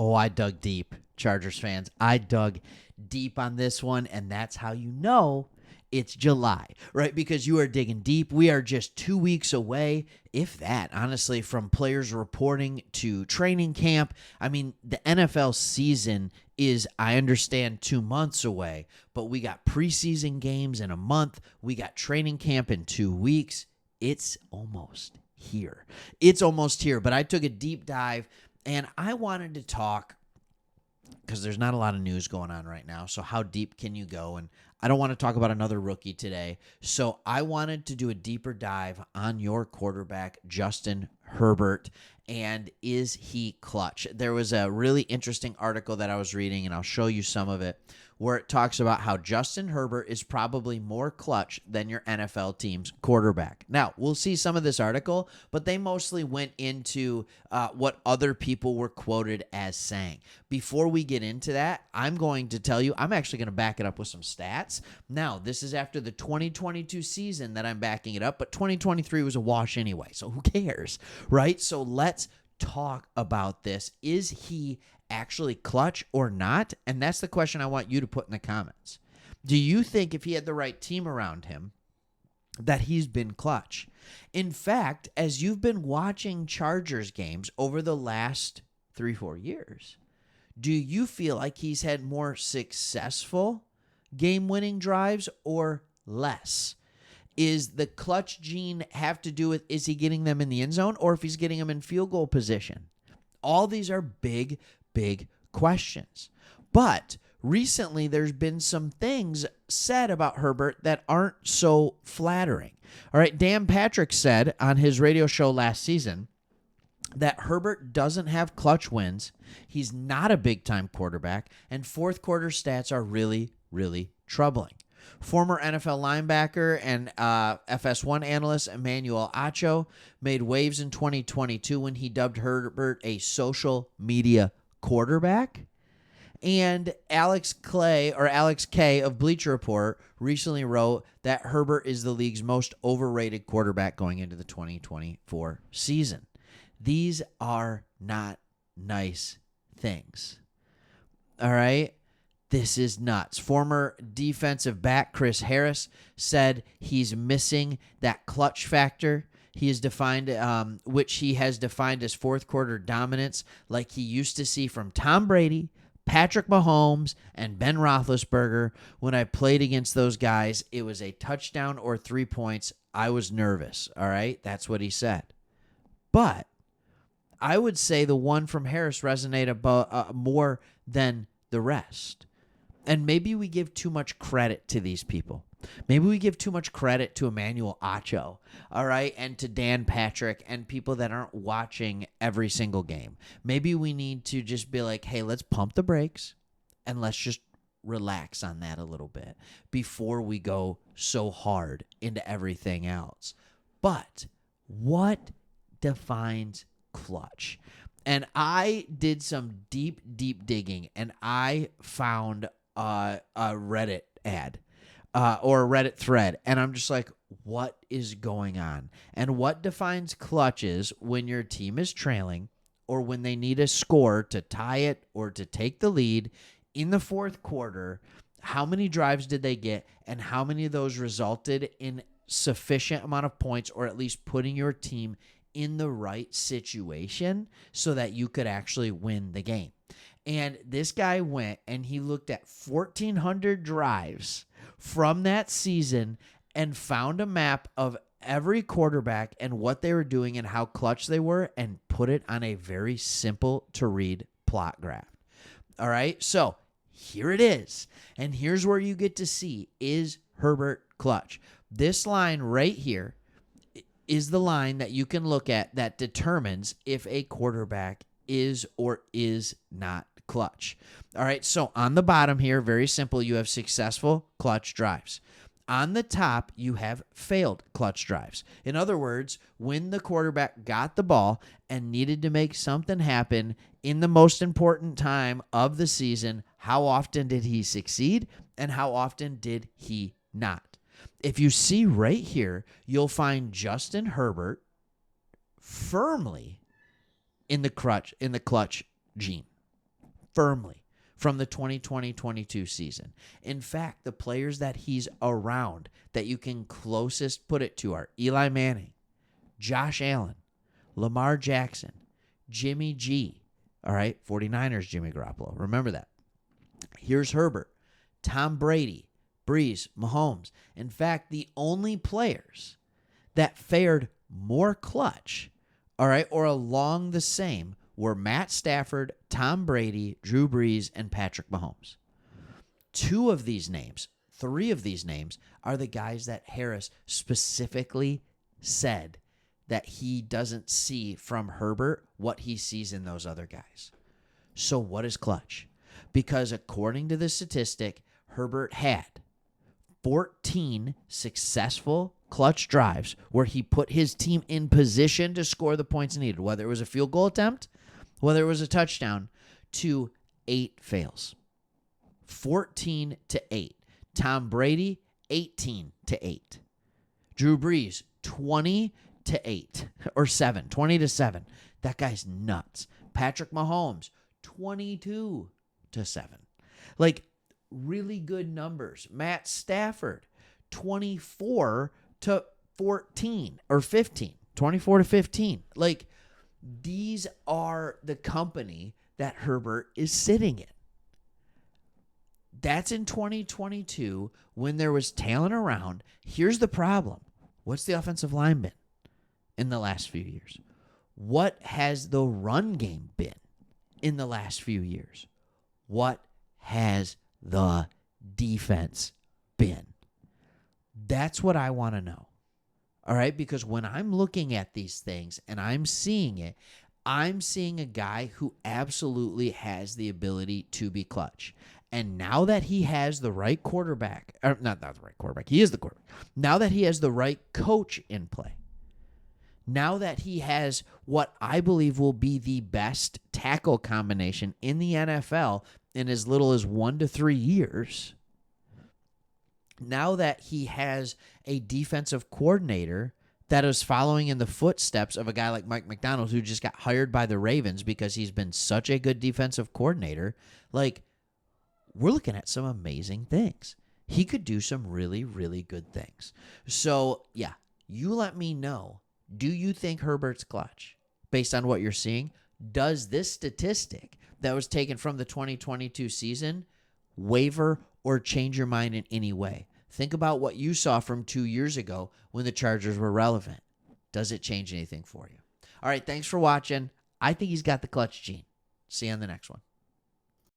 Oh, I dug deep, Chargers fans. I dug deep on this one, and that's how you know it's July, right? Because you are digging deep. We are just 2 weeks away, if that, honestly, from players reporting to training camp. I mean, the NFL season is, I understand, 2 months away, but we got preseason games in a month. We got training camp in 2 weeks. It's almost here. It's almost here, but I took a deep dive, and I wanted to talk because there's not a lot of news going on right now. So how deep can you go? And I don't want to talk about another rookie today. So I wanted to do a deeper dive on your quarterback, Justin Herbert, and is he clutch? There was a really interesting article that I was reading, and I'll show you some of it, where it talks about how Justin Herbert is probably more clutch than your NFL team's quarterback. Now, we'll see some of this article, but they mostly went into what other people were quoted as saying. Before we get into that, I'm going to tell you, I'm actually going to back it up with some stats. Now, this is after the 2022 season that I'm backing it up, but 2023 was a wash anyway, so who cares, right? So let's talk about this. Is he actually clutch or not? And that's the question I want you to put in the comments. Do you think if he had the right team around him that he's been clutch? In fact, as you've been watching Chargers games over the last 3-4 years, do you feel like he's had more successful game-winning drives or less? Is the clutch gene have to do with, is he getting them in the end zone, or if he's getting them in field goal position? All these are big questions. But recently there's been some things said about Herbert that aren't so flattering. All right, Dan Patrick said on his radio show last season that Herbert doesn't have clutch wins, he's not a big-time quarterback, and fourth quarter stats are really troubling. Former NFL linebacker and FS1 analyst Emmanuel Acho made waves in 2022 when he dubbed Herbert a social media quarterback. And Alex K of Bleacher Report recently wrote that Herbert is the league's most overrated quarterback going into the 2024 season. These are not nice things. All right? This is nuts. Former defensive back Chris Harris said he's missing that clutch factor. He has defined, which he has defined as fourth quarter dominance, like he used to see from Tom Brady, Patrick Mahomes, and Ben Roethlisberger. When I played against those guys, it was a touchdown or 3 points. I was nervous. All right, that's what he said. But I would say the one from Harris resonated more than the rest. And maybe we give too much credit to these people. Maybe we give too much credit to Emmanuel Acho, all right, and to Dan Patrick and people that aren't watching every single game. Maybe we need to just be like, hey, let's pump the brakes and let's just relax on that a little bit before we go so hard into everything else. But what defines clutch? And I did some deep digging, and I found a Reddit ad or a Reddit thread, and I'm just like, what is going on? And what defines clutch is when your team is trailing or when they need a score to tie it or to take the lead in the fourth quarter. How many drives did they get, and how many of those resulted in sufficient amount of points, or at least putting your team in the right situation so that you could actually win the game? And this guy went and he looked at 1,400 drives from that season and found a map of every quarterback and what they were doing and how clutch they were, and put it on a very simple to read plot graph. All right, so here it is. And here's where you get to see, is Herbert clutch? This line right here is the line that you can look at that determines if a quarterback is or is not clutch. All right, so on the bottom here, very simple, you have successful clutch drives. On the top, you have failed clutch drives. In other words, when the quarterback got the ball and needed to make something happen in the most important time of the season, how often did he succeed and how often did he not? If you see right here, you'll find Justin Herbert firmly in the clutch gene. firmly from the 2020-22 season. In fact, the players that he's around that you can closest put it to are Eli Manning, Josh Allen, Lamar Jackson, Jimmy G. All right, 49ers Jimmy Garoppolo. Remember that. Here's Herbert, Tom Brady, Breeze, Mahomes. In fact, the only players that fared more clutch, all right, or along the same were Matt Stafford, Tom Brady, Drew Brees, and Patrick Mahomes. 2 of these names, 3 of these names are the guys that Harris specifically said that he doesn't see from Herbert what he sees in those other guys. So what is clutch? Because according to the statistic, Herbert had 14 successful clutch drives where he put his team in position to score the points needed, whether it was a field goal attempt, whether it was a touchdown, to 8 fails. 14-8. Tom Brady, 18-8. Drew Brees, 20-8 or 7, 20-7. That guy's nuts. Patrick Mahomes, 22-7. Like, really good numbers. Matt Stafford, 24-14 or 15, 24-15. Like, these are the company that Herbert is sitting in. That's in 2022 when there was talent around. Here's the problem. What's the offensive line been in the last few years? What has the run game been in the last few years? What has the defense been? That's what I want to know. All right, because when I'm looking at these things and I'm seeing it, I'm seeing a guy who absolutely has the ability to be clutch. And now that he has the right quarterback, or not the right quarterback, he is the quarterback. Now that he has the right coach in play, now that he has what I believe will be the best tackle combination in the NFL in as little as 1 to 3 years, now that he has a defensive coordinator that is following in the footsteps of a guy like Mike McDonald, who just got hired by the Ravens because he's been such a good defensive coordinator, like, we're looking at some amazing things. He could do some really, really good things. So, yeah, you let me know. Do you think Herbert's clutch based on what you're seeing? Does this statistic that was taken from the 2022 season waver or change your mind in any way? Think about what you saw from 2 years ago when the Chargers were relevant. Does it change anything for you? All right, thanks for watching. I think he's got the clutch gene. See you on the next one.